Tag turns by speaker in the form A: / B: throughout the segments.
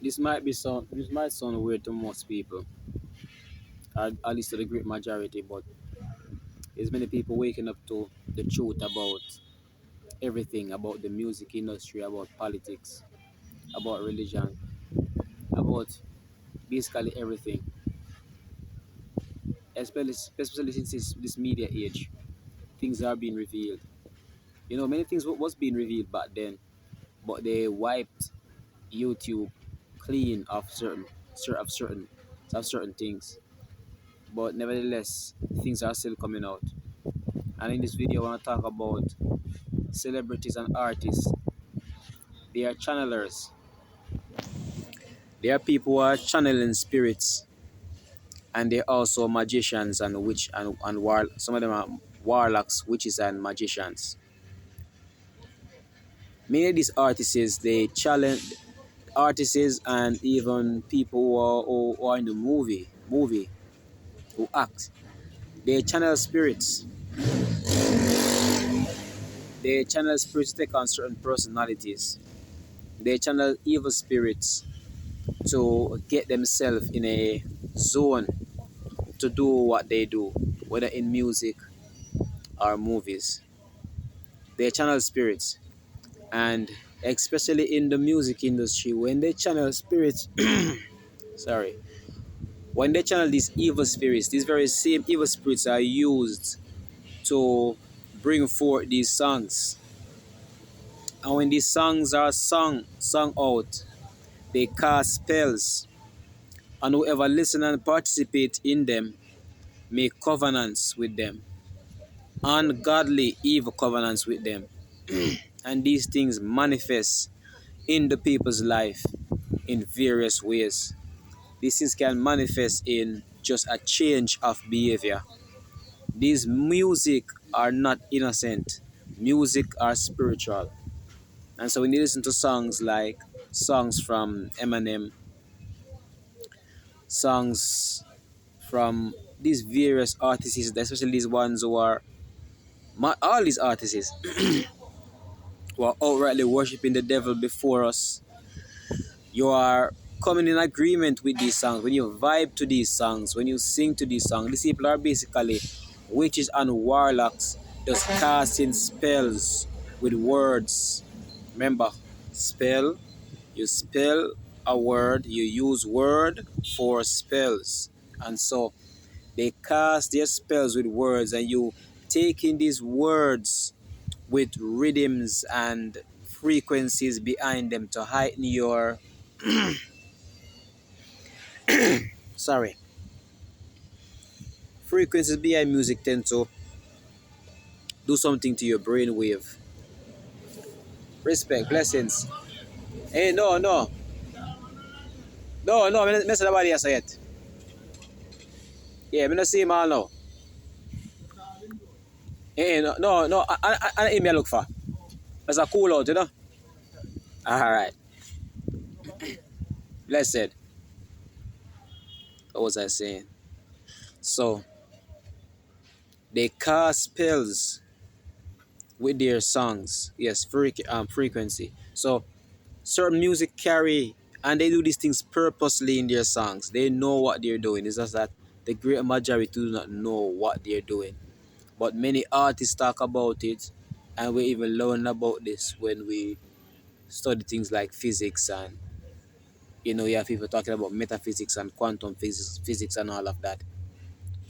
A: This might sound weird to most people, at least to the great majority, but there's many people waking up to the truth about everything, about the music industry, about politics, about religion, about basically everything. Especially since this media age, things are being revealed. You know, many things was being revealed back then, but they wiped YouTube clean of certain things. But nevertheless, things are still coming out. And in this video, I want to talk about celebrities and artists. They are channelers. They are people who are channeling spirits, and they're also magicians and witch and war. Some of them are warlocks, witches, and magicians. Many of these artists they challenge artists and even people who are in the movie who act. They channel spirits. They channel spirits to take on certain personalities. They channel evil spirits to get themselves in a zone to do what they do, whether in music or movies. They channel spirits, and especially in the music industry, when they channel spirits, sorry, when they channel these evil spirits, these very same evil spirits are used to bring forth these songs. And when these songs are sung out, they cast spells, and whoever listen and participate in them make covenants with them, ungodly evil covenants with them. And these things manifest in the people's life in various ways. These things can manifest in just a change of behavior. These music are not innocent. Music are spiritual. And so when you listen to songs like songs from Eminem, songs from these various artists, especially these ones who are all these artists who are outrightly worshiping the devil before us, you are coming in agreement with these songs. When you vibe to these songs, when you sing to these songs, these people are basically witches and warlocks just casting spells with words. Remember, spell, you spell a word, you use word for spells. And so they cast their spells with words, and you take in these words with rhythms and frequencies behind them to heighten your sorry, frequencies behind music tend to do something to your brain wave. Respect, blessings. Hey, no, I don't see nobody else yet. Yeah, I don't see him all now. Hey, no, I email look for. That's a cool out, you know. All right, blessed. What was I saying? So they cast spells with their songs. Yes, frequency. So certain music carry, and they do these things purposely in their songs. They know what they're doing. It's just that the great majority do not know what they're doing. But many artists talk about it, and we even learn about this when we study things like physics, and you have people talking about metaphysics and quantum physics and all of that.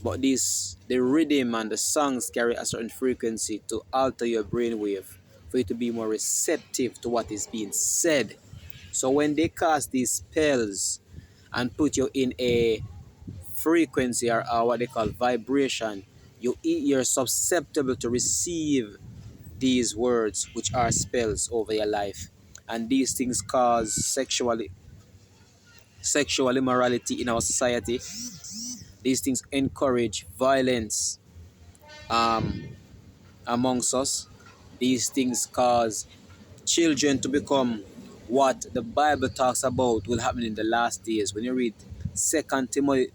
A: But the rhythm and the songs carry a certain frequency to alter your brainwave for you to be more receptive to what is being said. So when they cast these spells and put you in a frequency, or what they call vibration, you're susceptible to receive these words, which are spells over your life. And these things cause sexual immorality in our society. These things encourage violence um, amongst us. These things cause children to become what the Bible talks about will happen in the last days. When you read Second Timothy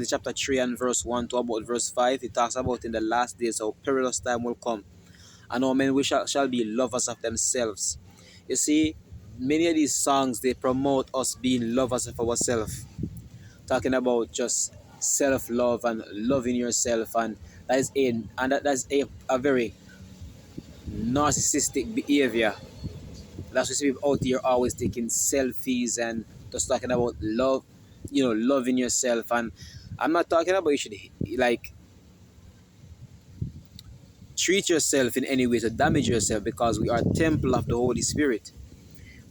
A: chapter 3 and verse 1 to about verse 5, it talks about in the last days how perilous time will come. And all men shall be lovers of themselves. You see, many of these songs they promote us being lovers of ourselves, talking about just self-love and loving yourself, and that's a very narcissistic behavior. That's why you see people out here always taking selfies and just talking about love, loving yourself. And I'm not talking about you should like treat yourself in any way to damage yourself, because we are a temple of the Holy Spirit.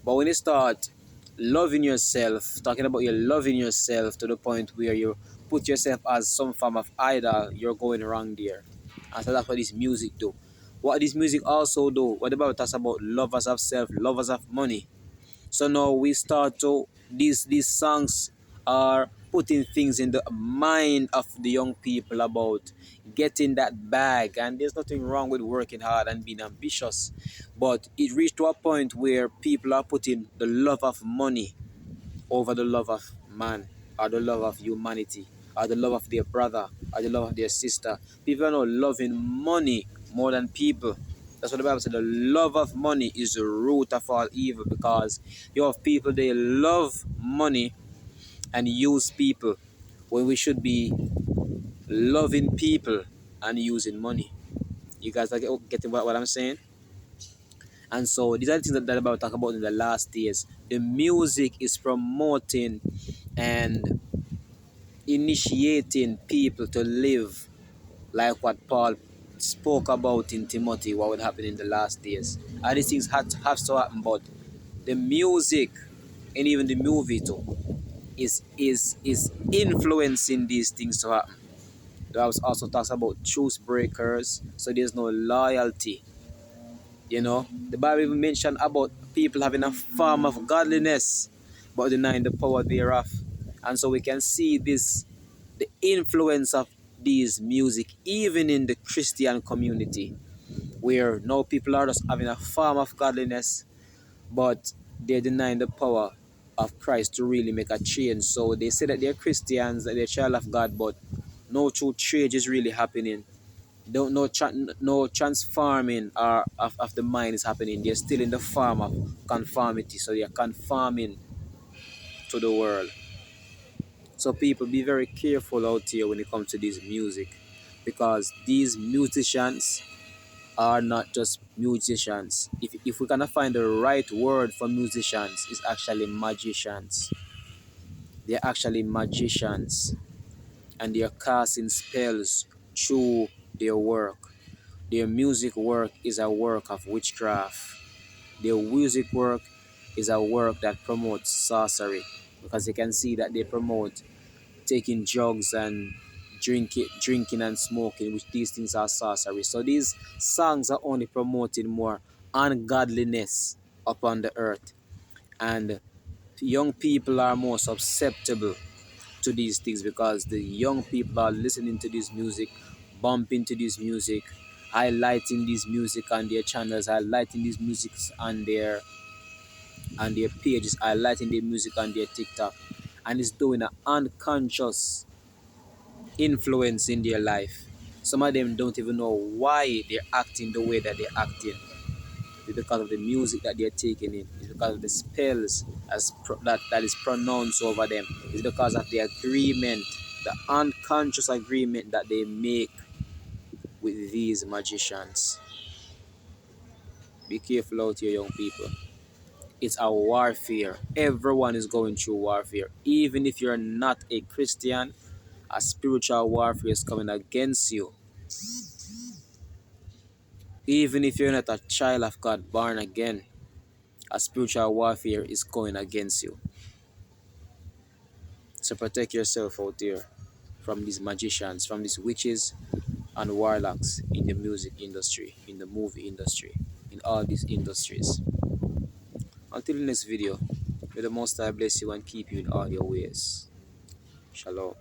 A: But when you start loving yourself, talking about you loving yourself to the point where you put yourself as some form of idol, you're going wrong there. And so that's what this music do. What this music also do, what the Bible talks about lovers of self, lovers of money. So now we start to these songs are putting things in the mind of the young people about getting that bag, and there's nothing wrong with working hard and being ambitious, but it reached to a point where people are putting the love of money over the love of man, or the love of humanity, or the love of their brother, or the love of their sister. People are now loving money more than people. That's what the Bible said. The love of money is the root of all evil, because you have people, they love money and use people, when we should be loving people and using money. You guys are getting what I'm saying? And so these are the things that the Bible talk about in the last days. The music is promoting and initiating people to live like what Paul spoke about in Timothy, what would happen in the last days. And these things have to happen, but the music and even the movie too is influencing these things to happen. The Bible also talks about truce breakers, so there's no loyalty. The Bible even mentioned about people having a form of godliness, but denying the power thereof. And so we can see the influence of these music even in the Christian community, where now people are just having a form of godliness, but they're denying the power of Christ to really make a change. So they say that they're Christians, that they're child of God, but no true change is really happening. No transforming of the mind is happening. They're still in the form of conformity, so they're conforming to the world. So people, be very careful out here when it comes to this music, because these musicians are not just musicians. If we're gonna find the right word for musicians, it's actually magicians. They're actually magicians, and they're casting spells through their work. Their music work is a work of witchcraft. Their music work is a work that promotes sorcery, because you can see that they promote taking drugs and drinking and smoking, which these things are sorcery. So these songs are only promoting more ungodliness upon the earth, and young people are more susceptible to these things, because the young people are listening to this music, bumping to this music, highlighting this music on their channels, highlighting these musics on their pages, highlighting their music on their TikTok, and it's doing an unconscious influence in their life. Some of them don't even know why they're acting the way that they're acting. It's because of the music that they're taking in. It's because of the spells that is pronounced over them. It's because of the agreement, the unconscious agreement that they make with these magicians. Be careful out here, young people. It's a warfare. Everyone is going through warfare. Even if you're not a Christian, a spiritual warfare is coming against you. Even if you're not a child of God born again, a spiritual warfare is going against you. So protect yourself out there from these magicians, from these witches and warlocks in the music industry, in the movie industry, in all these industries. Until the next video, may the Most High bless you and keep you in all your ways. Shalom.